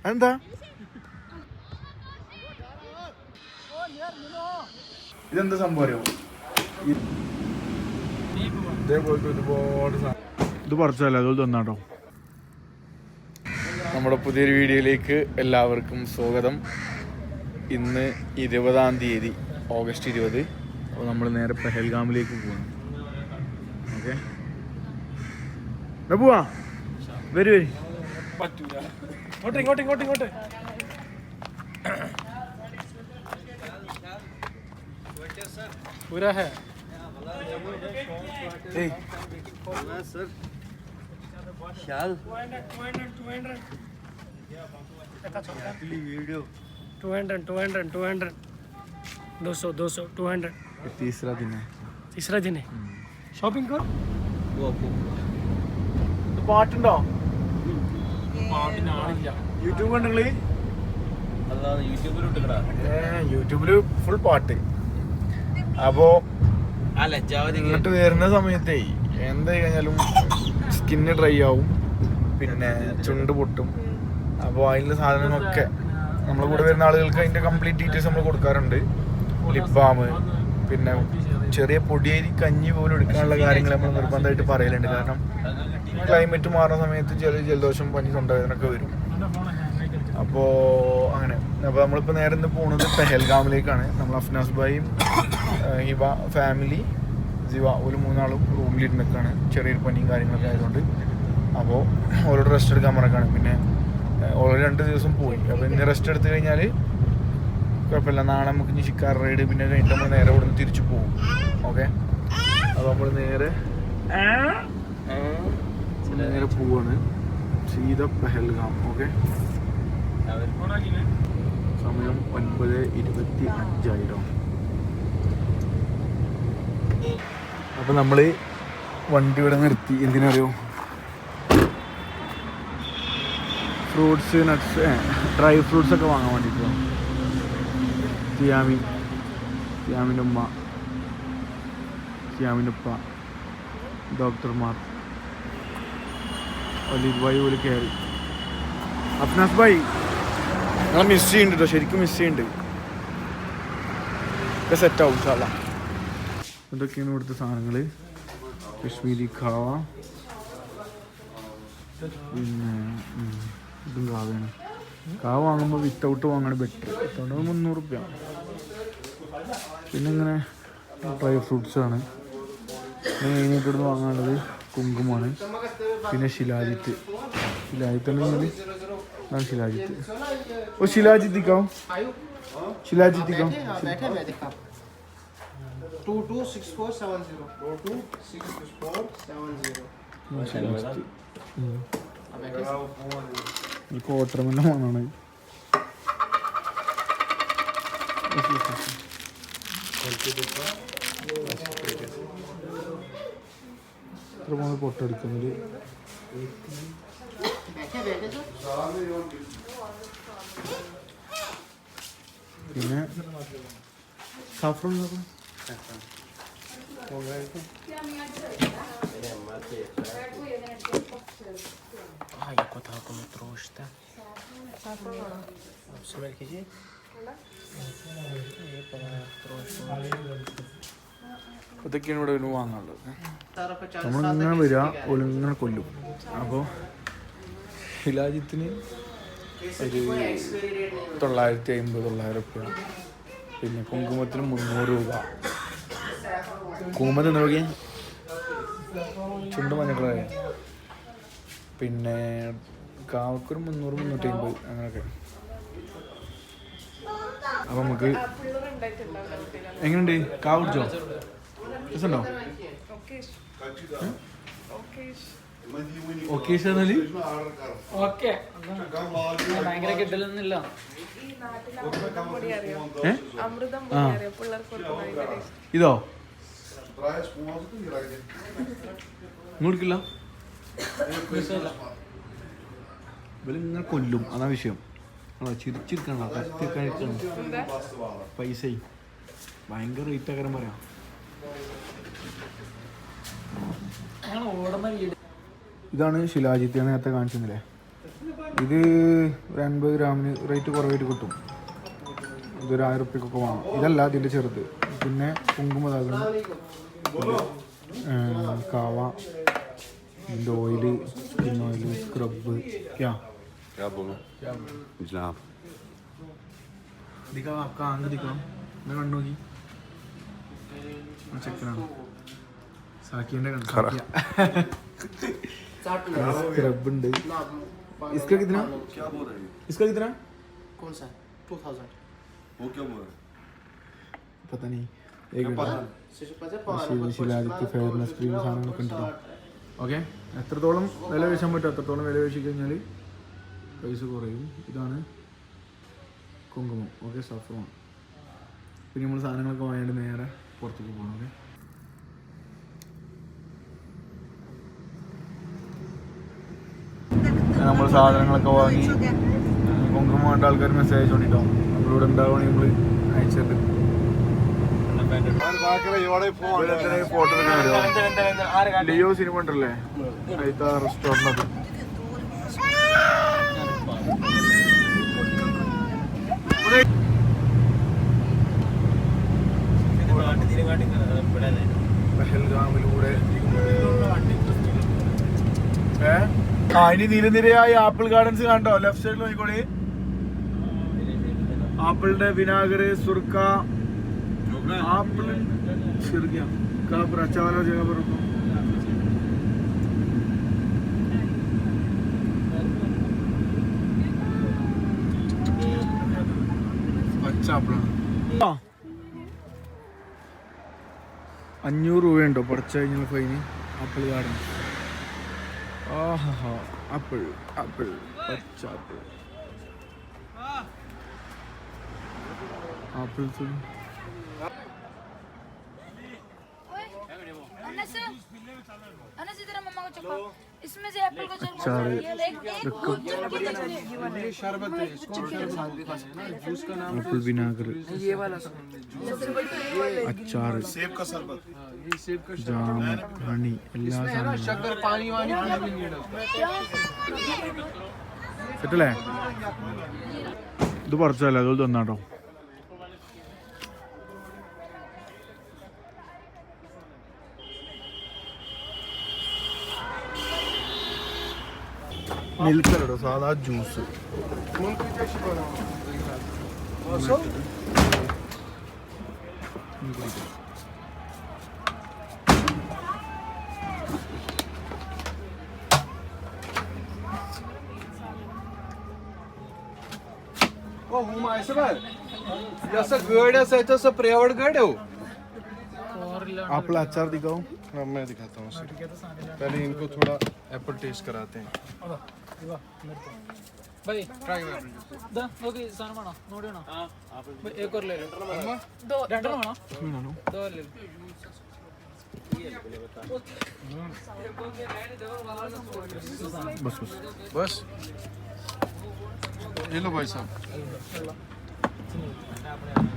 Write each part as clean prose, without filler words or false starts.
എന്താ ഇതെന്താ സംഭവം അറിയോ? ഇതേപോലത്തെ ഒരുപാട് ഇത് പറിച്ചല്ല അതുപോലെ തന്നാട്ടോ. നമ്മുടെ പുതിയൊരു വീഡിയോയിലേക്ക് എല്ലാവർക്കും സ്വാഗതം. ഇന്ന് 20-ാം തീയതി ഓഗസ്റ്റ് 20. അപ്പോൾ നമ്മൾ നേരെ പെഹൽഗാമിലേക്ക് പോവാണ്. ഓക്കെ പോവാ വരൂ വരി. പറ്റൂല. ഇങ്ങോട്ട് पूरा है सर शाल 200 तीसरा दिन है. शॉपिंग कर പാട്ടുണ്ടോ? പാട്ടിനാളില്ല. യൂട്യൂബ് കണ്ടില്ലേ? അല്ലാതെ യൂട്യൂബില് ഫുൾ പാട്ട്. അപ്പോ ഇങ്ങോട്ട് വരുന്ന സമയത്തേ എന്താ കഴിഞ്ഞാലും സ്കിന്ന് ഡ്രൈ ആവും, പിന്നെ ചുണ്ട് പൊട്ടും. അപ്പോൾ അതിൻ്റെ സാധനങ്ങളൊക്കെ നമ്മളെ കൂടെ വരുന്ന ആളുകൾക്ക് അതിൻ്റെ കംപ്ലീറ്റ് ഡീറ്റെയിൽസ് നമ്മൾ കൊടുക്കാറുണ്ട്. ലിപ് ബാം, പിന്നെ ചെറിയ പൊടിയേരി കഞ്ഞി പോലും എടുക്കാനുള്ള കാര്യങ്ങൾ നമ്മൾ നിർബന്ധമായിട്ട് പറയലുണ്ട്. കാരണം ക്ലൈമറ്റ് മാറുന്ന സമയത്ത് ജലദോഷം, പനി, തൊണ്ടവേദനയൊക്കെ വരും. അപ്പോൾ അങ്ങനെ. അപ്പോൾ നമ്മളിപ്പോൾ നേരെ ഇന്ന് പോകുന്നത് പെഹൽഗാമിലേക്കാണ്. നമ്മൾ അഫ്നാസ് ഭായിയും ഹിബ ഫാമിലി ജിവ ഒരു 3 ആളും റൂമിലിരുന്നൊക്കെയാണ്. ചെറിയൊരു പനിയും കാര്യങ്ങളൊക്കെ ആയതുകൊണ്ട് അപ്പോൾ ഓരോട് റെസ്റ്റ് എടുക്കാൻ പറഞ്ഞാണ്. പിന്നെ ഓരോ 2 ദിവസം പോയി. അപ്പോൾ ഇന്ന് റെസ്റ്റ് എടുത്തു കഴിഞ്ഞാൽ കുഴപ്പമില്ല. നാളെ നമുക്ക് ഇനി ഷിക്കാർ റൈഡ് പിന്നെ കഴിഞ്ഞിട്ട് നമ്മൾ നേരെ ഇവിടെ നിന്ന് തിരിച്ചു പോകും. ഓക്കെ, അപ്പോൾ നമ്മൾ നേരെ പോവാണ് സീത പെഹൽഗാം. ഓക്കെ, സമയം 9:25. അപ്പോൾ നമ്മൾ വണ്ടി ഇവിടെ നിർത്തി. എന്തിനറിയോ? ഫ്രൂട്ട്സ്, നട്ട്സ്, ഡ്രൈ ഫ്രൂട്ട്സ് ഒക്കെ വാങ്ങാൻ വേണ്ടിയിട്ട്. സിയാമിൻ്റെ ഉമ്മ, സിയാമിൻ്റെ ഉപ്പ, ഡോക്ടർമാർ, ഒലീദ് ഭായി പോലും കയറി. അഫ്നാസ് ഭായി ഞങ്ങളെ മിസ് ചെയ്യുന്നുണ്ട് കേട്ടോ, ശരിക്കും മിസ് ചെയ്യുന്നുണ്ട്. ഒക്കെ സെറ്റാവും ഇൻഷാല്ലാ. ഇതൊക്കെയാണ് ഇവിടുത്തെ സാധനങ്ങൾ. കശ്മീരി ഖാവ, പിന്നെ ഇതും കാവയാണ്. കാവ വാങ്ങുമ്പോൾ വിത്തൗട്ട് വാങ്ങാണ് ബെറ്റർ. വിത്തൗട്ട് 300 രൂപ. പിന്നെ ഇങ്ങനെ ഡ്രൈ ഫ്രൂട്ട്സാണ്. പിന്നെ മെയിനായിട്ട് ഇവിടുന്ന് വാങ്ങാനുള്ളത് കുങ്കുമാണ്. പിന്നെ ശിലാജിത്ത് അതാണ് ശിലാജിത്ത്. ഓ ശിലാജിത്തിക്കാവും, ശിലാജിത്തിക്കാവും. 226470 കോട്ടർമെല്ലാം വാങ്ങാണ്. എത്ര പോകുന്നത് പൊട്ടടിക്കുന്നത്. പിന്നെ സാഫ്രോൺ ഇതൊക്കെയാണ് ഇവിടെ ഒരു വാങ്ങാനുള്ളത്. നമ്മളിങ്ങനെ വരിക ഒലിങ്ങനെ കൊല്ലും. അപ്പോൾ ഹിലാജിത്തിന് ഒരു 950-900 രൂപ. പിന്നെ കുങ്കുമത്തിന് 300 രൂപ. കുങ്കുമത്തിന് എന്താ നോക്കിയാൽ ചുണ്ട് മഞ്ഞക്കളായ. പിന്നെ കാവക്കൊരു 300-350 അങ്ങനെയൊക്കെ. അപ്പം നമുക്ക് എങ്ങനെയുണ്ട്? കാവ കുടിച്ചോ? രസമുണ്ടോ? ഭയങ്കര കിട്ടലൊന്നുമില്ല. ഇതോ കൊടുക്കില്ല. ഇവലിങ്ങനെ കൊല്ലും, അതാ വിഷയം. ചിരിച്ചിരിക്കണോ? കത്തി കഴിക്കണം. പൈസ ഭയങ്കര റേറ്റ് ആകാരം പറയാം. ഇതാണ് ശിലാജിത്ത് നേരത്തെ കാണിച്ചിരുന്നില്ലേ? ഇത് ഒരു 50 ഗ്രാമിന് റേറ്റ് കുറവായിട്ട് കിട്ടും. ഇതൊരു 1000 റുപ്യക്കൊക്കെ വാങ്ങും. ഇതല്ല ഇതിൻ്റെ ചെറുത്. പിന്നെ കുങ്കുമതാകുന്നു, കാവ, ഇതിൻ്റെ ഓയില്, സ്കിൻ ഓയില്, സ്ക്രബ്. क्या बोलूं जनाब दिखाओ आपका आंग दिखाओ. मैं कണ്ണു നോക്കി ചെക്കനാണ് സാക്കിന്റെ स्क्रब ഉണ്ട്. इसका कितना? क्या बोल रहे हैं इसका कितना? कौन सा 2000 वो क्या बोल रहे हैं पता नहीं. एक ശിലാദിത്യ ഫെയർനെസ് ക്രീം സാധനങ്ങളൊക്കെ ഉണ്ടോ. ഓക്കെ, എത്രത്തോളം വില വീശാൻ പറ്റും അത്രത്തോളം വില വീശി കഴിഞ്ഞാൽ പൈസ കുറയും. ഇതാണ് കുങ്കുമം. Okay, saffron. പിന്നെ നമ്മൾ സാധനങ്ങളൊക്കെ വാങ്ങിയിട്ട് നേരെ പുറത്തേക്ക് പോകണം. ഓക്കെ, നമ്മൾ സാധനങ്ങളൊക്കെ വാങ്ങി കുങ്കുമം വേണ്ട ആൾക്കാർ മെസ്സേജ് അയച്ചോണ്ടിട്ടോ. നമ്മളിവിടെ ഉണ്ടാവുകയാണെങ്കിൽ നമ്മൾ അയച്ചിട്ട് ഫോട്ടോ ലിയോ സിനിമ ഉണ്ടല്ലേ അതിലത്തെ റെസ്റ്റോറൻറ്റ്. പെഹൽഗാമിലൂടെ ഇനി നിരനിരയായി ആപ്പിൾ ഗാർഡൻസ് കണ്ടോ. ലെഫ്റ്റ് സൈഡിൽ നോക്കിക്കോളി. ആപ്പിളിന്റെ വിനാഗർ, സുർക്ക, ആപ്പിൾ अच्छा वाला जगह पर रुको. अच्छा ആപ്പിളാണ്. 500 രൂപയുണ്ടോ പഠിച്ചു കഴിഞ്ഞാൽ ഫൈന്. Apple garden. ആഹാ, ആപ്പിൾ ആപ്പിൾ പച്ച ആപ്പിൾ ആപ്പിൾസ്. अनस इधर मम्मा को चखो. इसमें से एप्पल को चखो. ये शरबत है, इसको शरबत भी खा सकते हैं ना. जूस का नाम एप्पल विनेगर, ये वाला अचार, सेब का शरबत ये सेब का जाम, हनी, എല്ലാ है ना. शक्कर पानी वानी कुछ भी नहीं डालता. സെറ്റല്ലേ. ഇത് പറിച്ചല്ലേ, അതുപോലെ തന്നാട്ടോ. മിൽക്ക് അല്ലടോ, സാധാ ജ്യൂസ്. ओ हुमा ऐसे बात जैसा गड़ है सही तो सब प्रेवड़ गड़ है वो. ആപ്പിൾ അച്ചാർ ദിക്കാവോ. हाँ मैं दिखाता हूँ सर. पहले इनको थोड़ा एप्पल टेस्ट कराते हैं. भाई ट्राई दा ओके सामान വേണോ നോടി വേണോ. भाई एक और ले लो. दो രണ്ടെണ്ണം വേണോ. दो ले लो. बस बस बस ये लो भाई साहब,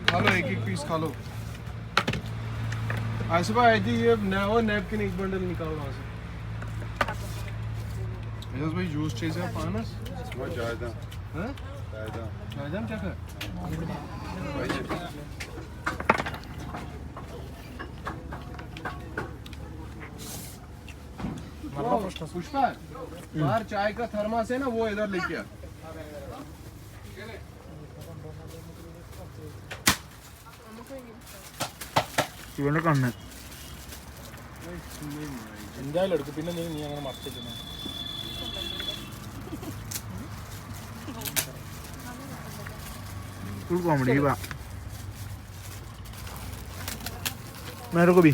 खा लो एक एक पीस खा लो. आसिफ भाई जी ये वो नैपकिन एक बंडल निकालो वहाँ से. एजाज भाई जूस चाहिए पानस. वो जायदा हैं जायदा राजन क्या कर पुष्पा बाहर चाय का थर्मास है ना वो इधर लेके आ. ഇവന്റെ കണ്ണ് എന്തായാലും എടുക്കും. പിന്നെ നീ അങ്ങനെ മറച്ചിട്ടുണ്ട്. फुल कॉमेडी बा. मेरे को भी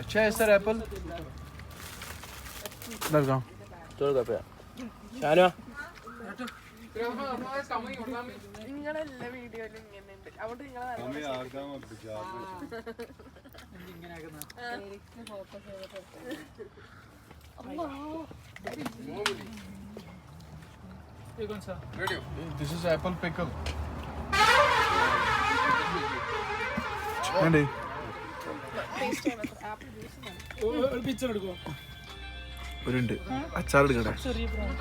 अच्छा है सर एप्पल. लगा चलो पे शाना നിങ്ങളെല്ലാ വീഡിയോയിലും ഇങ്ങനെയുണ്ട്. അവിടെ നിങ്ങളെ हमें आगा में बिजा ये कौन सा. This is Apple pickle. വേണ്ടേ. ടേസ്റ്റ് ചെയ്യണം. ആപ്പിൾ ജ്യൂസ് ഒരു പിക്ചർ എടുക്കോ. ഒരുണ്ട് അച്ചാർ എടുക്കട്ടെ. ചെറിയ പ്രാവ്.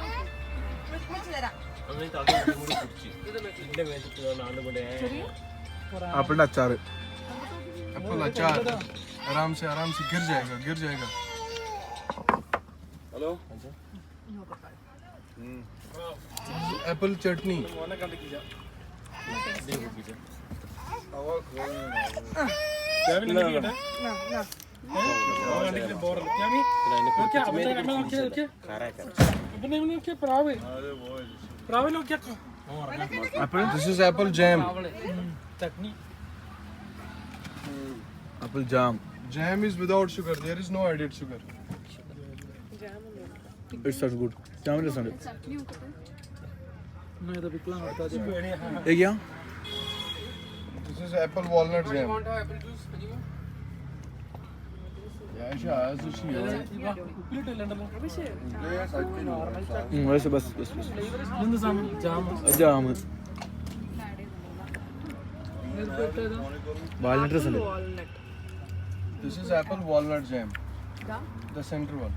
ആപ്പിളിന്റെ അച്ചാറ്. एप्पल अचार आराम से गिर जाएगा. Hello apple chutney. This is apple jam. Chutney. Apple jam. Jam is without sugar. There is no added sugar. It's also good. ജാമിന്റെ രസമുണ്ട്. എന്നാ ഇത് പിക്കിളാൻ കൊടുത്താൽ ഏകിയാ This is apple walnut jam. Ya az bir şey var. ഉപ്പിലിട്ടില്ലണ്ടല്ലോ. ബസ് ബസ് ബസ് ഇതെന്ത് സാധനം? ജാമ. ജാം. ഇട്ടേതാ? വാൽനട്ട് രസമുണ്ട്. This is apple walnut jam. The center one.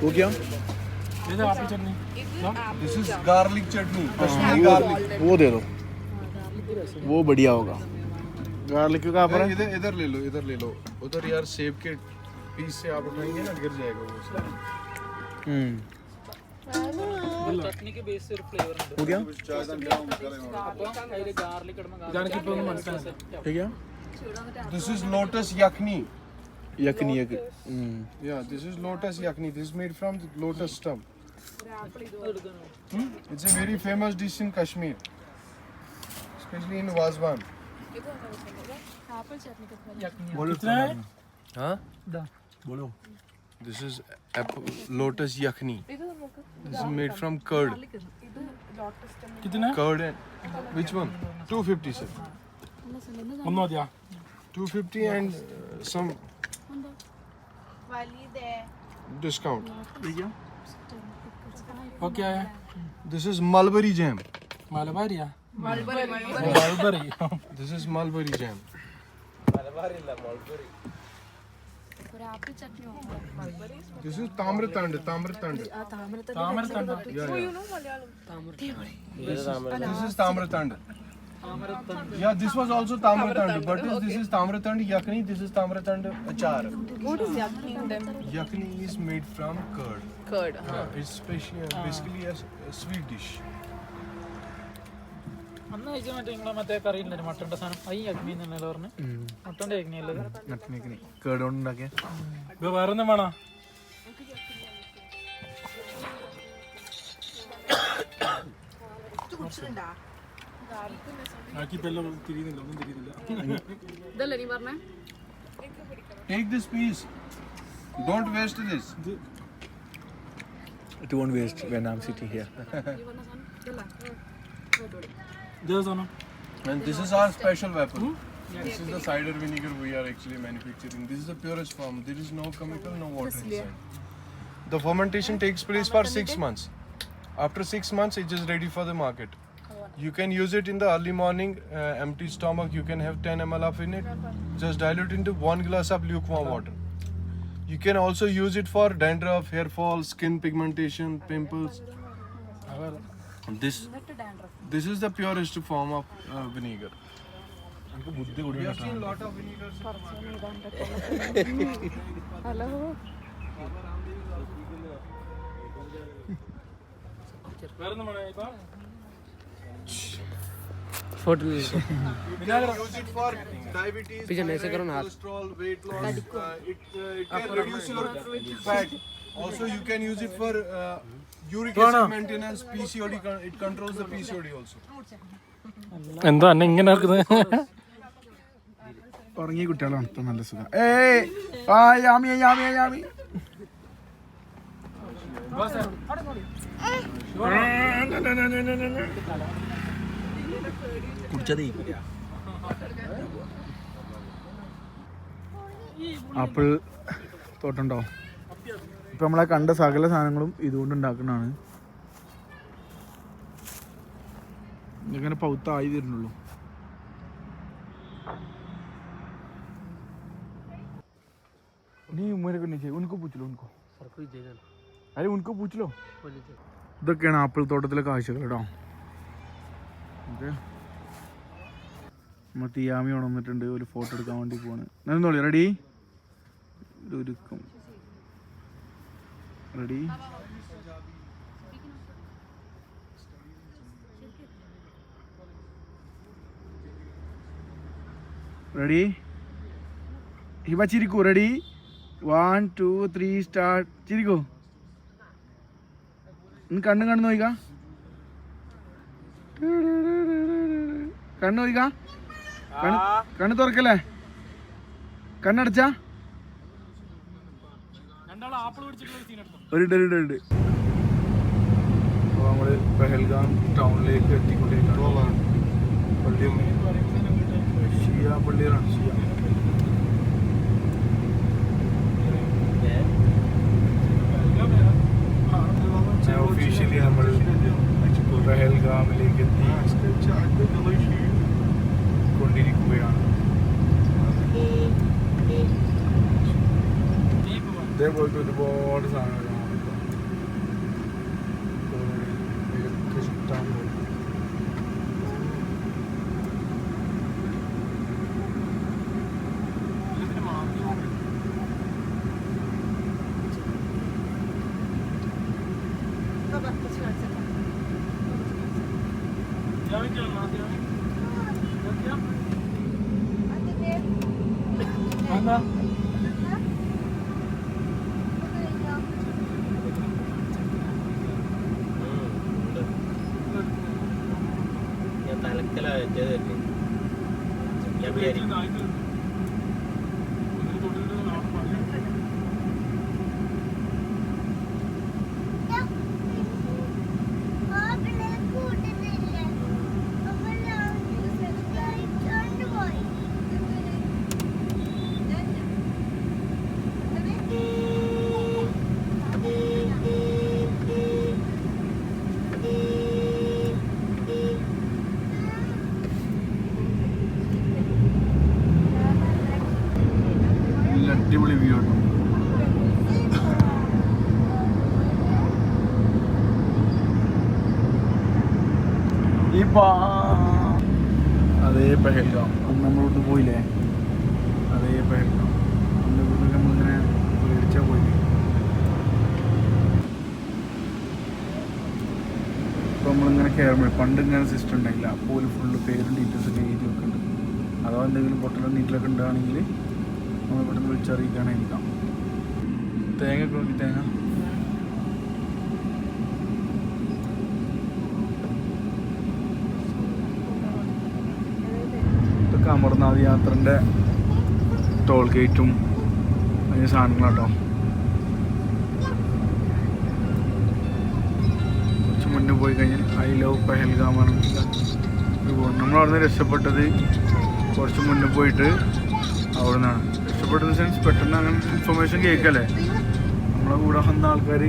ഓക്കെയാ ഇത് apple chutney. This is garlic chutney. Kashmiri garlic. वो दे दो, वो बढ़िया होगा. गार्लिक का पर इधर ले लो. उधर यार सेब के पीस से आप उठाएंगे ना गिर जाएगा वो. ചട്നിക്ക് ബേസ് ഒരു ഫ്ലേവർ ഉണ്ട്. हो गया അപ്പോൾ അതിൽ ഗാർലിക് ഇടുമ്പോൾ ഇതാണിപ്പോൾ ഒന്ന് മനസ്സിലായി. ठीक है. This is lotus yakni. Yakhni Yeah, this is lotus yakni. This is made from the lotus stem. It's a very famous dish in Kashmir, especially in Wazwan. बोलो Huh? Da. बोलो. This is apple lotus yakni. This is made from curd. കിतना? Curd and which one? 250 sir. ഒന്നും മതിയാ? 250 and some discount. Okay ആയ. This is mulberry jam. മലബാരിയാ? Mulberry mulberry. This is mulberry jam. ഒരു apple chutney This is tamratand. താമരത്തണ്ട. Yeah. This is tamratand. Yeah, this was also tamratand, but this is tamratand yakni. This is tamratand achar. What is yakni then? Yakni is made from curd. Curd. It's basically a sweet dish. അന്ന് കഴിച്ച മറ്റേ നിങ്ങളെ മറ്റേ കറിയില്ലേ മട്ടൻ്റെ സാധനം അയ്യ അഗ്നി എന്നല്ലോ പറഞ്ഞു. മട്ടൻ്റെ അഗ്നിയല്ലേ? കേട് കൊണ്ടുണ്ടാക്കിയ ഇത് വേറെ ഒന്നും വേണോ? ഇതല്ലേ നീ പറഞ്ഞേ? Take this piece. Don't waste this. It won't waste when I'm sitting here. ഇതേ സാധനം. And this is our special weapon. This is the cider vinegar we are actually manufacturing. This is the purest form. There is no chemical, no water inside. The fermentation takes place for 6 months. After 6 months, it is ready for the market. You can use it in the early morning, empty stomach. You can have 10 ml of in it. Just dilute into 1 glass of lukewarm water. You can also use it for dandruff, hair fall, skin pigmentation, pimples. This is the purest form of vinegar. We have seen lot of vinegars. Hello. വേറെ ഒന്നും വേണോ ഇപ്പൊ? You can use it for diabetes, cholesterol, weight loss. It can reduce your fat. Also, you can use it for uric acid maintenance, PCOD. It controls the PCOD also. എന്താ എന്നെ ഇങ്ങനെ ആക്കുന്നത്? ഉറങ്ങിയ കുട്ടികളാണ് ഇപ്പൊ നല്ല സുഖം. യാമി യാമി യാമി. ആപ്പിൾ തോട്ടുണ്ടോ? ഇപ്പൊ നമ്മളെ കണ്ട സകല സാധനങ്ങളും ഇതുകൊണ്ട് ഉണ്ടാക്കുന്നതാണ്. ഇങ്ങനെ പൗത്തായി തരുന്നുള്ളൂ. नहीं मेरे को नहीं चाहिए, उनको पूछ लो उनको. अरे उनको पूछ लो. ഇതൊക്കെയാണ് ആപ്പിൾ തോട്ടത്തിലെ കാഴ്ചകൾ കേട്ടോ. ഓക്കെ, നമ്മൾ തിയാമി ഉണർന്നിട്ടുണ്ട്, ഒരു ഫോട്ടോ എടുക്കാൻ വേണ്ടി പോവാണ്. നിന്നോളി, റെഡി? ഒരുക്കം റെഡി? റെഡി? ഹിബ ചിരിക്കൂ. റെഡി? 1 2 3 സ്റ്റാർട്ട്. ചിരിക്കൂ. കണ്ണു കണ്ണു നോക്കാം, കണ്ണു നോക്കാം, കണ്ണ് തുറക്കല്ലേ, കണ്ണടച്ച ഒരു ഇടരുണ്ട്. അപ്പോൾ നമ്മൾ പെഹൽഗാം ടൗണിലേക്ക് എത്തിക്കൊണ്ടിരിക്കുകയാണ്. ഷിയ പള്ളിയിലാണ്. ഷിയ ഒഫീഷ്യലി നമ്മൾ പെഹൽഗാമിലേക്ക് കൊണ്ടിരിക്കുകയാണ്. ഇതേപോലത്തെ ഒരുപാട് സാധനങ്ങളാണ് ഇഷ്ടം പോലെ. അടിപൊളി വ്യൂ ആണ്. ഈ അതേ പെഹൽഗാം നമ്മളോട്ട് പോയില്ലേ, അതേ പെഹൽഗാം. നമ്മുടെ വീട്ടിൽ നമ്മളിങ്ങനെ പേടിച്ചാൽ പോയി. ഇപ്പോൾ നമ്മളിങ്ങനെ കയറുമ്പോൾ പണ്ട് ഇങ്ങനെ സിസ്റ്റം ഉണ്ടായില്ല. അപ്പോൾ ഫുള്ള് പേരും ഡീറ്റെയിൽസ് ഒക്കെ എഴുതി വെക്കുന്നുണ്ട്. അഥവാ എന്തെങ്കിലും പൊട്ടലും നീറ്റിലൊക്കെ ഉണ്ടാണെങ്കിൽ നമ്മൾ പെട്ടെന്ന് വിളിച്ചറിയിക്കുകയാണെയിരിക്കാം. തേങ്ങ ഒക്കെ നോക്കി, തേങ്ങ ഇതൊക്കെ അമർനാഥ് യാത്രൻ്റെ ടോൾ ഗേറ്റും അതിൻ്റെ സാധനങ്ങളാട്ടോ. കുറച്ച് മുന്നേ പോയി കഴിഞ്ഞാൽ ഐ ലവ് പെഹൽഗാമാണ് നമ്മളവിടുന്ന് രക്ഷപ്പെട്ടത്. കുറച്ച് മുന്നേ പോയിട്ട് അവിടെ നിന്നാണ് രക്ഷപ്പെട്ടത്. സെൻസ് പെട്ടെന്ന് അങ്ങനെ ഇൻഫർമേഷൻ കേൾക്കല്ലേ, നമ്മളെ കൂടെ വന്ന ആൾക്കാർ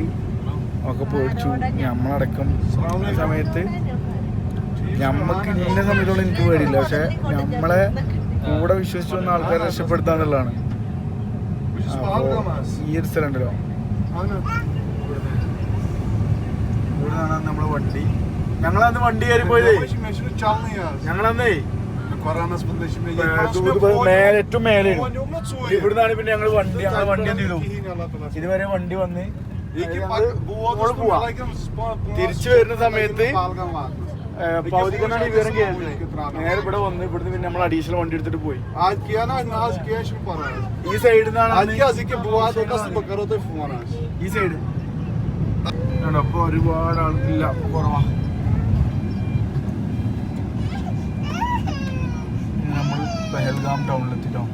ഒക്കെ പേടിച്ചു. നമ്മളടക്കം സമയത്ത് നമ്മക്ക് ഇന്ന സമയത്തോളം എനിക്ക് പേടിയില്ല, പക്ഷെ നമ്മളെ കൂടെ വിശ്വസിച്ച് വന്ന ആൾക്കാരെ രക്ഷപ്പെടുത്താന്നുള്ളതാണ്. ഈ ഒരു സ്ഥലം ഉണ്ടല്ലോ, ഇവിടെ നിന്നാണ് നമ്മളെ വണ്ടി. ഞങ്ങളന്ന് വണ്ടി കയറി പോയത്. ഞങ്ങളന്നേ ഏറ്റവും മേലെ ഇവിടുന്നാണ് പിന്നെ ഞങ്ങളെ വണ്ടി എന്ത് ചെയ്തു, ഇതുവരെ വണ്ടി വന്ന് തിരിച്ചു വരുന്ന സമയത്ത് പൗതികനാണ് ഈ വിവരം കേൾക്കുന്നത്. നേരെ ഇവിടെ വന്ന് ഇവിടുന്ന് പിന്നെ നമ്മൾ അഡീഷണൽ വണ്ടി എടുത്തിട്ട് പോയി. ഈ സൈഡിൽ നിന്നാണ് ഈ സൈഡ്. അപ്പൊ ഒരുപാട് ആൾക്കില്ല, കുറവാ. നമ്മൾ പെഹൽഗാം ടൗണിലെത്തിട്ടോ.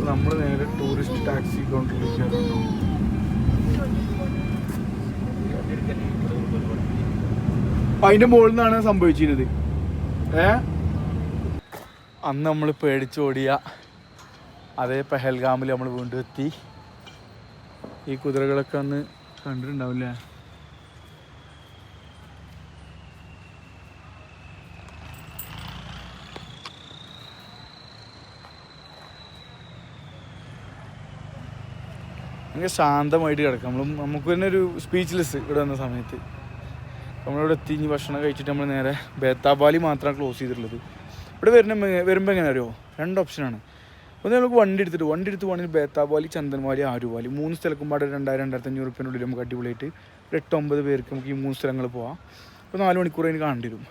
നമ്മൾ നേരെ ടൂറിസ്റ്റ് ടാക്സി കൗണ്ടറിലേക്ക് കയറുന്നു. അതിന്റെ മുകളിൽ നിന്നാണ് സംഭവിച്ചിരുന്നത്. അന്ന് നമ്മൾ പേടിച്ചോടിയ അതേ പെഹൽഗാമിൽ നമ്മൾ വീണ്ടും എത്തി. ഈ കുതിരകളൊക്കെ അന്ന് കണ്ടിട്ടുണ്ടാവില്ലേ? നമുക്ക് ശാന്തമായിട്ട് കിടക്കാം. നമുക്ക് തന്നെ ഒരു സ്പീച്ച്ലെസ് ഇവിടെ വന്ന സമയത്ത്. നമ്മളിവിടെ എത്തി ഇനി ഭക്ഷണം കഴിച്ചിട്ട് നമ്മൾ നേരെ ബേത്താബാലി മാത്രമാണ് ക്ലോസ് ചെയ്തിട്ടുള്ളത്. ഇവിടെ വരുമ്പോൾ എങ്ങനെ അറിയോ, 2 ഓപ്ഷനാണ്. ഒന്ന് നമുക്ക് വണ്ടി എടുത്ത് പോകണമെങ്കിൽ ബേത്താബാലി, ചന്ദൻവാലി, ആരുവാലി 3 സ്ഥലക്കും പാടെ 2000-2500 റുപ്യേൻ്റെ നമുക്ക് അടിപൊളിയായിട്ട് 8-9 പേർക്ക് നമുക്ക് ഈ 3 സ്ഥലങ്ങൾ പോവാം. ഇപ്പോൾ 4 മണിക്കൂർ അതിന് കാണേണ്ടി വരും.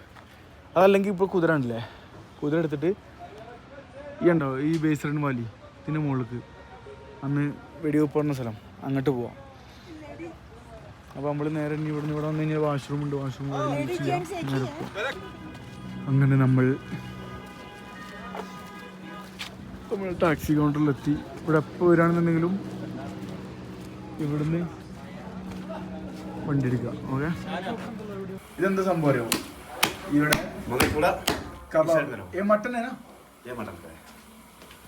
അതല്ലെങ്കിൽ ഇപ്പോൾ കുതിര ഉണ്ടല്ലേ, കുതിര എടുത്തിട്ട് ഈ ഉണ്ടോ ഈ ബേസ്ലൻ വാലി ഇതിൻ്റെ മുകളിലേക്ക് അന്ന് വെടിവെപ്പ് പറഞ്ഞ സ്ഥലം അങ്ങോട്ട് പോവാം. അപ്പോൾ നമ്മൾ നേരെ ഇവിടെ വന്നു കഴിഞ്ഞാൽ വാഷ്റൂം ഉണ്ട്, വാഷ്റൂം യൂസ് ചെയ്യാം. നേരെ പോവാം. അങ്ങനെ നമ്മൾ ടാക്സി കൗണ്ടറിലെത്തി. ഇവിടെ എപ്പോൾ വരികയാണെന്നുണ്ടെങ്കിലും ഇവിടുന്ന് വണ്ടി എടുക്കാം. ഓക്കെ, ഇതെന്താ സംഭവം അറിയോ, ഇവിടെ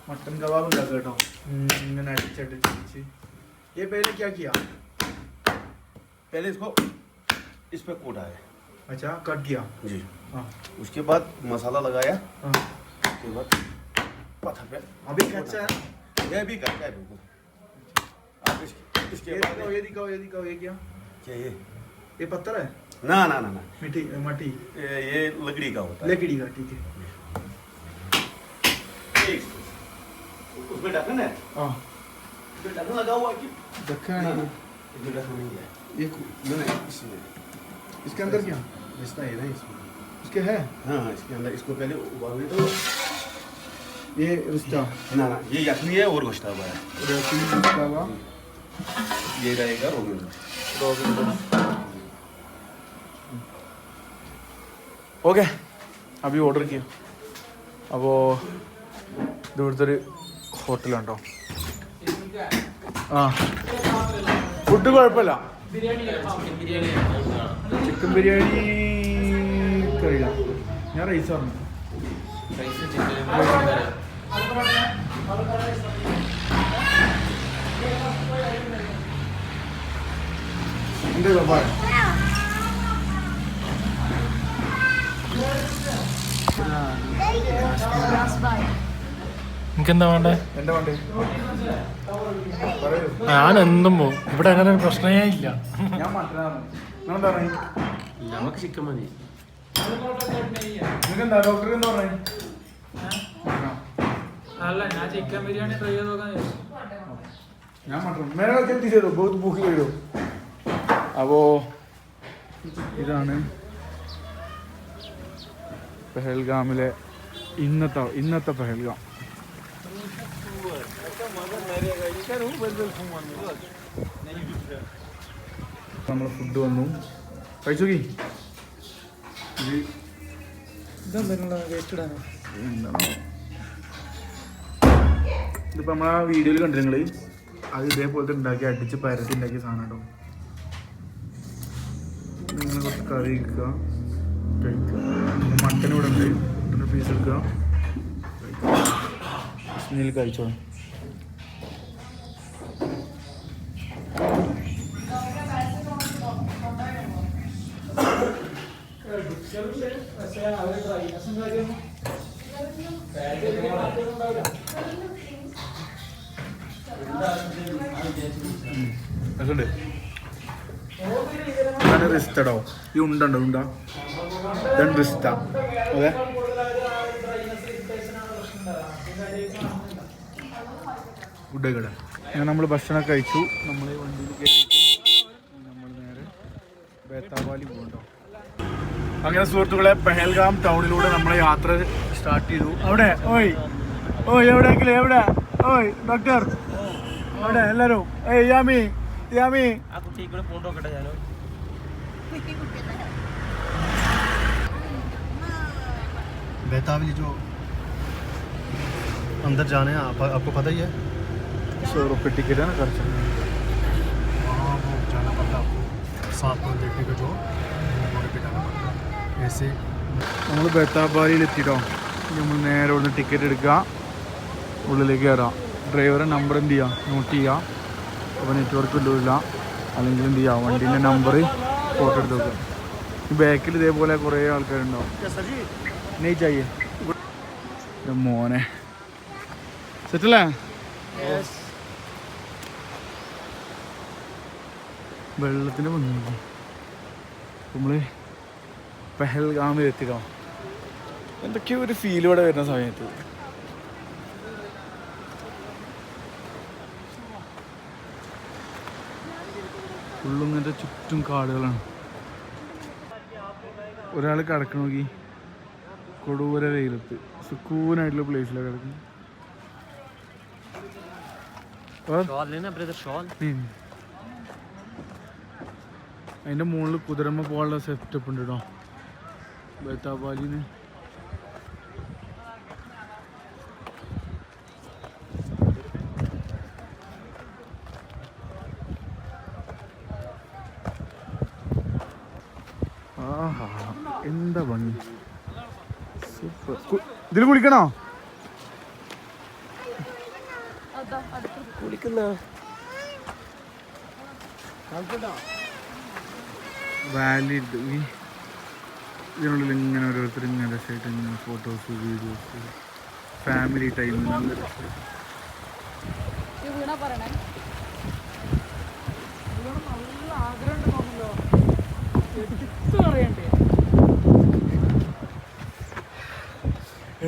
മട്ടൻ കബാബ് ഉണ്ടാക്കുക കേട്ടോ. ഇങ്ങനെ അടിച്ചടിച്ച് ये पहले क्या किया? पहले इसको इस पे कूटा है। अच्छा, कट किया जी। हाँ, उसके बाद मसाला लगाया। हाँ। उसके बाद पत्थर पे अभी कच्चा है। ये भी कच्चा है बिल्कुल। आप इसके ये बाद दिखाओ ये क्या? क्या ये पत्थर है, ना ना ना ना मटी ये लकड़ी का होता है। लकड़ी का, ठीक है। उसमें ढक्कन है। हाँ, उसमें ढक्कन लगा हुआ है कि देखा ना, है ना, इसमें ढक्कन नहीं है। ये नहीं इसमें इसके अंदर क्या रिश्ता है ना इसमें। इसके है? हाँ इसके अंदर इसको पहले उबालोगे तो ये रिश्ता ना ना ये यखनी है और गोश्त हुआ है। ये रहेगा रोगन। ഓക്കെ, അബി ഓർഡർ ചെയ്യാം. അപ്പോൾ ഇവിടുത്തെ ഒരു ഹോട്ടലുണ്ടോ? ആ, ഫുഡ് കുഴപ്പമില്ല. ചിക്കൻ ബിരിയാണി കഴിയില്ല. ഞാൻ റൈസ് പറഞ്ഞു. എൻ്റെ പറയാം. എനിക്കെന്താ വേണ്ടേ? എന്താ വേണ്ടേ പറയൂ. ഞാൻ എന്തും പോകും, ഇവിടെ അങ്ങനെ ഒരു പ്രശ്നമേ ഇല്ല. ഞാൻ മട്ടനാണ്. നിങ്ങളെന്താ പറഞ്ഞു? നമുക്ക് ചിക്കൻ മതി. നിങ്ങൾക്കെന്താ ഡോക്ടർ എന്താ പറഞ്ഞു? അല്ല, ഞാൻ ചിക്കൻ ബിരിയാണി ട്രൈ ചെയ്ത് നോക്കാൻ. ഞാൻ മട്ടൻ മേലെ ജൽദി ചെയ്തോ, ബഹുത് ഭൂഖി കഴിയോ. അപ്പോൾ ഇതാണ് പെഹൽഗാമിലെ ഇന്നത്തെ പെഹൽഗാം. നമ്മൾ ഫുഡ് വന്നു, കഴിച്ചോക്കി. ഇതിപ്പോൾ നമ്മൾ ആ വീഡിയോയിൽ കണ്ടു നിങ്ങൾ. അത് ഇതേപോലത്തെ ഉണ്ടാക്കി അടിച്ച് പരത്തി ഉണ്ടാക്കിയ സാധനം കേട്ടോ. നിങ്ങൾ കുറച്ച് കറി വെക്കുക, കഴിക്കുക. മട്ടൻ ഇവിടെ ഉണ്ട്, മട്ടൻ്റെ പീസ് എടുക്കുക, നീൽ കഴിച്ചോ. ഇതാണ് റിസ്തടോ. ഈ ഉണ്ടോ ഉണ്ട, ഇതാണ് റിസ്ത. അതെ, ഫുഡ് കട. അങ്ങനെ നമ്മൾ ഭക്ഷണം കഴിച്ചു. നമ്മൾ വണ്ടിയിൽ കയറിയിട്ട് നമ്മൾ നേരെ ബേത്താബാലി പോകുന്നുണ്ടോ. അങ്ങനെ സുഹൃത്തുക്കളെ, പെഹൽഗാം ടൗണിലൂടെ നമ്മളെ യാത്ര സ്റ്റാർട്ട് ചെയ്തു. അവിടെ എവിടെയെങ്കിലും എവിടെ ഡോക്ടർ അവിടെ എല്ലാവരും യാമി बेताबली जो अंदर जाने हैं आपको पता ही है। 100 रुपये टिकट है ना खर्चा. वहाँ वो जाना पड़ता है आपको, साथ में देखने को जो मोड़ पे जाना पड़ता है ऐसे. നമ്മൾ ബേത്താബാലിയിലെത്തിട്ടോ. നമ്മൾ നേരെ ഇവിടുന്ന് ടിക്കറ്റ് എടുക്കുക, ഉള്ളിലേക്ക് കയറാം. ഡ്രൈവറെ നമ്പർ എന്ത് ചെയ്യുക, നോട്ട് ചെയ്യുക. അപ്പോൾ നെറ്റ്വർക്ക് ഇല്ല, അല്ലെങ്കിൽ എന്ത് ചെയ്യുക, വണ്ടീൻ്റെ നമ്പർ ഫോട്ടോ എടുത്ത് വെക്കുക. ഈ ബാക്കിൽ ഇതേപോലെ കുറേ ആൾക്കാരുണ്ടാവും. നെയ് ചായേ മോനെ സെറ്റല്ലേ. വെള്ളത്തിന് ഭംഗി. നമ്മള് പെഹൽഗാമിൽ എത്തിക്കോ. എന്തൊക്കെയോ ഒരു ഫീൽ ഇവിടെ വരുന്ന സമയത്ത്. ഫുള്ളും ഇങ്ങനത്തെ ചുറ്റും കാടുകളാണ്. ഒരാൾ കിടക്കണ നോക്കി, കൊടൂര വെയിലത്ത് സുക്കൂനായിട്ടുള്ള പ്ലേസിലാണ് കിടക്കുന്നത്. അതിൻ്റെ മുകളിൽ കുതിരമ്മ പോകാനുള്ള സെറ്റപ്പ് ഉണ്ട് കേട്ടോ ബേത്താബാലിന്. ആഹാ എന്താ ഭംഗി, സൂപ്പർ. ഇതിൽ കുളിക്കണോ? വാലി ഇതിനുള്ളിൽ ഇങ്ങനെ ഓരോരുത്തർ ഇങ്ങനെ രസമായിട്ട് ഇങ്ങനെ ഫോട്ടോസ് വീഡിയോസ് ഫാമിലി ടൈം നല്ല രസമായിട്ട്.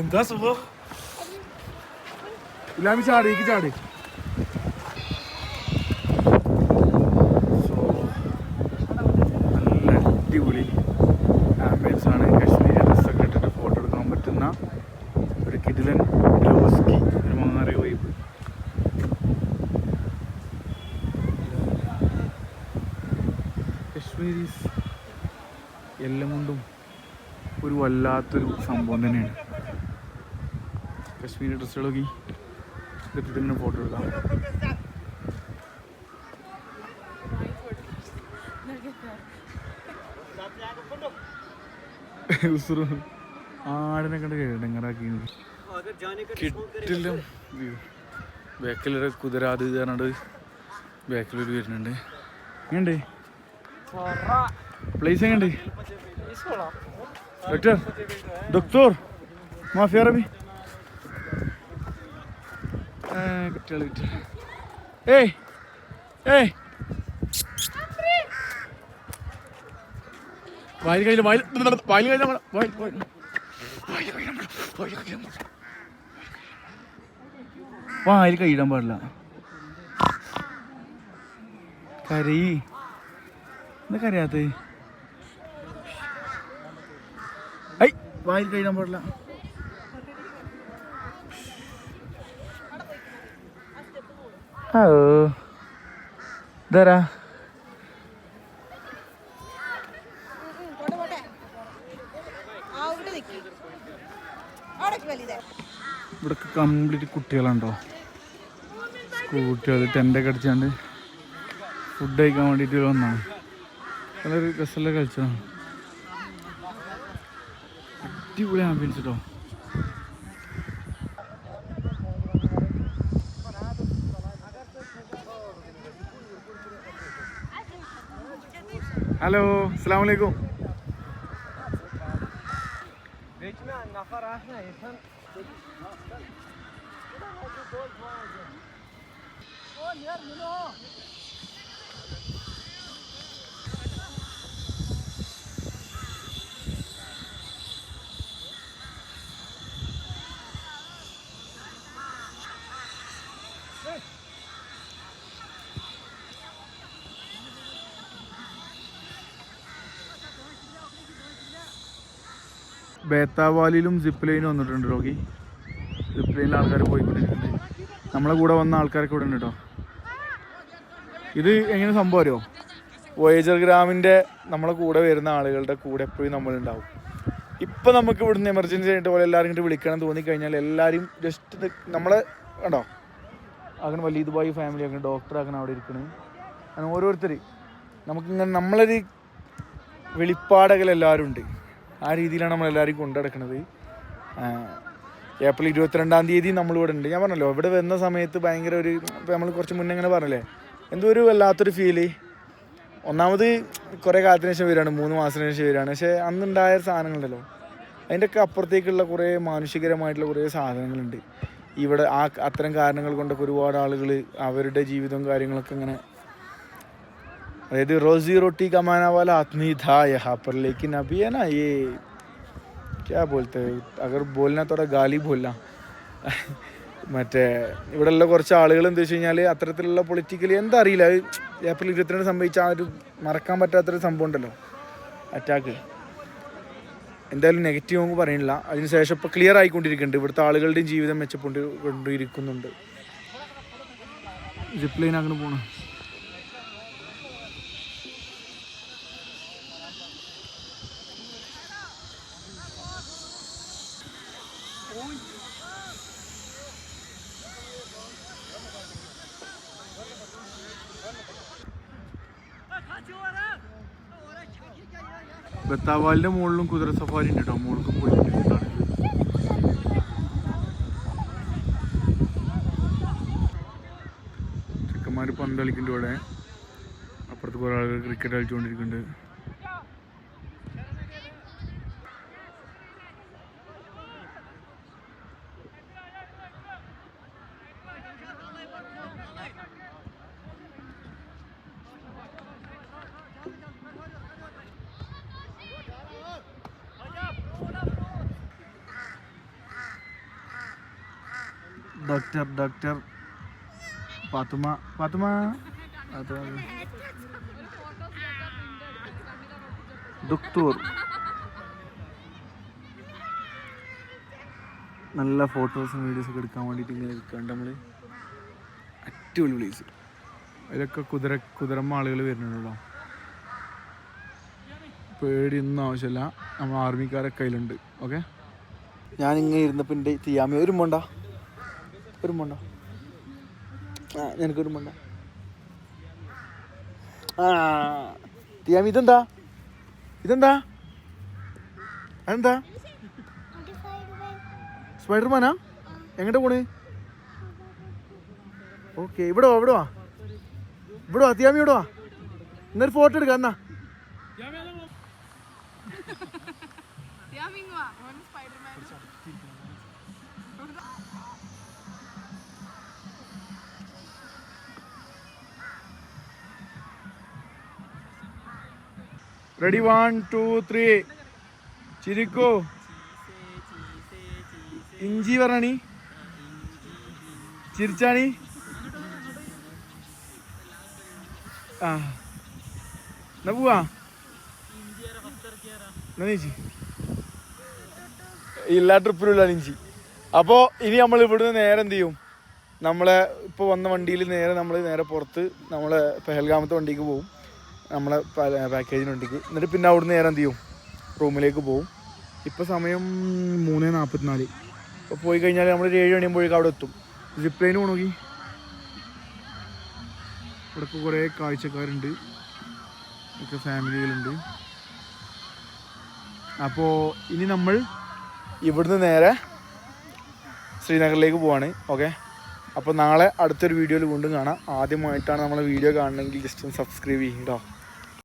എന്താ സുഖം. ഇല്ലാമി ചാടി ചാടി. നല്ല അടിപൊളി ആംബിയൻസ് ആണ്. കശ്മീരി ഡ്രസ്സൊക്കെ ഇട്ടിട്ട് ഫോട്ടോ എടുക്കാൻ പറ്റുന്ന ഒരു കിടിലൻ ഗ്ലോസ്കി ഒരു മാറിയ വൈബ്. കശ്മീരീസ് എല്ലാം കൊണ്ടും ഒരു വല്ലാത്തൊരു സംഭവം തന്നെയാണ്. കശ്മീരി ഡ്രസ്സുകളൊക്കെ ഇട്ടിട്ട് ഇങ്ങനെ ഫോട്ടോ എടുക്കാം. ആടിനെ കണ്ട് കേടങ്ങറാക്കി കിട്ടില്ല. ബാക്കിലൊരു കുതിര അത് പറഞ്ഞിട്ട് ബാക്കിലൊരു വരുന്നുണ്ട്. എങ്ങണ്ട് പ്ലേസ് എങ്ങണ്ട് ഡോക്ടർ? ഡോക്ടർ മാഫിയ റബി കുട്ടികൾ ഏയ് ഏയ് വായിൽ കഴിഞ്ഞ വായിൽ കഴിയിടാൻ പാടില്ല. കരയി എന്താ കരയാത്ത? ഐ വായിൽ കഴിയിടാൻ പാടില്ല. ഇതാരാ? ഇവിടെ കംപ്ലീറ്റ് കുട്ടികളുണ്ടോ? സ്കൂൾ കുട്ടികൾ ടെൻ്റൊക്കെ അടിച്ചാണ്ട് ഫുഡ് കഴിക്കാൻ വേണ്ടിയിട്ട് വന്നാണ്. വളരെ രസമുള്ള കളിച്ചതാണ്. അടിപൊളി ആംബിയൻസ് കേട്ടോ. हेलो अस्सलाम वालेकुम. ബേത്താവാലിലും സിപ്പ് ലൈനും വന്നിട്ടുണ്ട് റോക്കി. സിപ്പ് ലൈനിൽ ആൾക്കാർ പോയിക്കൊണ്ടിരിക്കുന്നുണ്ട്. നമ്മളെ കൂടെ വന്ന ആൾക്കാരൊക്കെ ഇവിടെ ഉണ്ട് കേട്ടോ. ഇത് എങ്ങനെ സംഭവം അറിയോ? വോയേജർ ഗ്രാമിൻ്റെ നമ്മളെ കൂടെ വരുന്ന ആളുകളുടെ കൂടെ എപ്പോഴും നമ്മളുണ്ടാവും. ഇപ്പം നമുക്ക് ഇവിടുന്ന് എമർജൻസി ആയിട്ട് പോലെ എല്ലാവരും ഇങ്ങോട്ട് വിളിക്കണം തോന്നിക്കഴിഞ്ഞാൽ എല്ലാവരും ജസ്റ്റ് നമ്മളെ കണ്ടോ അങ്ങനെ വലിയ ഇതുമായി ഫാമിലി ആക്കണം, ഡോക്ടറാക്കണം അവിടെ ഇരിക്കണേ. അങ്ങനെ ഓരോരുത്തർ നമുക്കിങ്ങനെ നമ്മളൊരു വെളിപ്പാടകൾ എല്ലാവരും ഉണ്ട്. ആ രീതിയിലാണ് നമ്മളെല്ലാവരും കൊണ്ടു നടക്കുന്നത്. ഏപ്രിൽ 22-ാം തീയതി നമ്മളിവിടെ ഉണ്ട്. ഞാൻ പറഞ്ഞല്ലോ ഇവിടെ വരുന്ന സമയത്ത് ഭയങ്കര ഒരു ഇപ്പോൾ നമ്മൾ കുറച്ച് മുന്നേ ഇങ്ങനെ പറഞ്ഞല്ലേ എന്തോ ഒരു വല്ലാത്തൊരു ഫീല്. ഒന്നാമത് കുറേ കാലത്തിന് ശേഷം വരികയാണ്, 3 മാസത്തിന് ശേഷം വരികയാണ്. പക്ഷേ അന്നുണ്ടായ സാധനങ്ങളുണ്ടല്ലോ അതിൻ്റെയൊക്കെ അപ്പുറത്തേക്കുള്ള കുറേ മാനുഷികരമായിട്ടുള്ള കുറേ സാധനങ്ങളുണ്ട് ഇവിടെ. അത്തരം കാരണങ്ങൾ കൊണ്ടൊക്കെ ഒരുപാട് ആളുകൾ അവരുടെ ജീവിതവും കാര്യങ്ങളൊക്കെ ഇങ്ങനെ अरे रोजी रोटी कमाने वाला आदमी था यहाँ पर, लेकिन अभी है ना ये क्या बोलते हैं, अगर बोलना थोड़ा गाली बोलना മറ്റേ ഇവിടെയുള്ള കുറച്ച് ആളുകൾ എന്താ വെച്ച് കഴിഞ്ഞാൽ അത്തരത്തിലുള്ള പൊളിറ്റിക്കലി എന്താ അറിയില്ല, ഏപ്രിൽ 22 സംഭവിച്ച ആ ഒരു മറക്കാൻ പറ്റാത്തൊരു സംഭവം ഉണ്ടല്ലോ, അറ്റാക്ക്. എന്തായാലും നെഗറ്റീവ് നമുക്ക് പറയണില്ല. അതിനുശേഷം ഇപ്പോൾ ക്ലിയർ ആയിക്കൊണ്ടിരിക്കുന്നുണ്ട്, ഇവിടുത്തെ ആളുകളുടെയും ജീവിതം മെച്ചപ്പെട്ടുകൊണ്ടിരിക്കുന്നുണ്ട്. സിപ്പ് ലൈൻ അങ്ങനെ പോകണം. ബത്താവാലിൻ്റെ മുകളിലും കുതിര സഫാരി ഉണ്ട് കേട്ടോ, മുകളിൽ പോയിട്ട് ചെക്കന്മാർ പന്ത് കളിക്കുന്നുണ്ട് ഇവിടെ, അപ്പുറത്ത് കുറേ ആളുകൾ ക്രിക്കറ്റ് കളിച്ചുകൊണ്ടിരിക്കുന്നുണ്ട്. ഡോക്ടർ ഫാത്തിമ ഡോക്ടർ നല്ല ഫോട്ടോസും വീഡിയോസൊക്കെ എടുക്കാൻ വേണ്ടിയിട്ട് ഇങ്ങനെ ഇരിക്കാണ്ട് നമ്മൾ. അടിപൊളി പ്ലേസ്. അതിലൊക്കെ കുതിരമ്മ ആളുകൾ വരുന്നുണ്ടല്ലോ. പേടിയൊന്നും ആവശ്യമില്ല, നമ്മൾ ആർമിക്കാരൊക്കെ കയ്യിലുണ്ട്. ഓക്കെ, ഞാനിങ്ങനെ ഇരുന്നപ്പോൾ എൻ്റെ തിയാമി ഒരു മണ്ട നിനക്കൊരു മണ്ട. തിയാമി ഇതെന്താ അതെന്താ സ്പൈഡർമാനാ? എങ്ങോട്ട് പോണ്? ഓക്കെ, ഇവിടെ വാ തിയാമി, ഇവിടെ വാ, എന്നൊരു ഫോട്ടോ എടുക്കാം. എന്നാ റെഡി 1 2 3 ചിരിക്കോ. ഇഞ്ചി പറഞ്ഞാണി, ചിരിച്ചാണി. ആ എന്നാ പോവാ, ചേച്ചി എല്ലാ ട്രിപ്പിലുള്ള ഇഞ്ചി. അപ്പോൾ ഇനി നമ്മൾ ഇവിടുന്ന് നേരെ എന്ത് ചെയ്യും, നമ്മളെ ഇപ്പോൾ വന്ന വണ്ടിയിൽ നേരെ പുറത്ത് നമ്മളെ പെഹൽഗാമത്തെ വണ്ടിക്ക് പോകും, നമ്മളെ പാക്കേജിന് വണ്ടിക്ക്. എന്നിട്ട് പിന്നെ അവിടുന്ന് നേരെ എന്ത് ചെയ്യും, റൂമിലേക്ക് പോകും. ഇപ്പോൾ സമയം 3:44. അപ്പോൾ പോയി കഴിഞ്ഞാൽ നമ്മൾ 7 മണിയാകുമ്പോഴേക്കും അവിടെ എത്തും. സിപ്പ് ലൈന് പോകണമെങ്കിൽ ഇവിടെയൊക്കെ കുറേ കാഴ്ചക്കാരുണ്ട്, ഒക്കെ ഫാമിലികളുണ്ട്. അപ്പോൾ ഇനി നമ്മൾ ഇവിടുന്ന് നേരെ ശ്രീനഗറിലേക്ക് പോവാണ്. ഓക്കെ, അപ്പോൾ നാളെ അടുത്തൊരു വീഡിയോയിൽ വീണ്ടും കാണാം. ആദ്യമായിട്ടാണ് നമ്മളെ വീഡിയോ കാണണമെങ്കിൽ ജസ്റ്റ് ഒന്ന് സബ്സ്ക്രൈബ് ചെയ്യട്ടോ.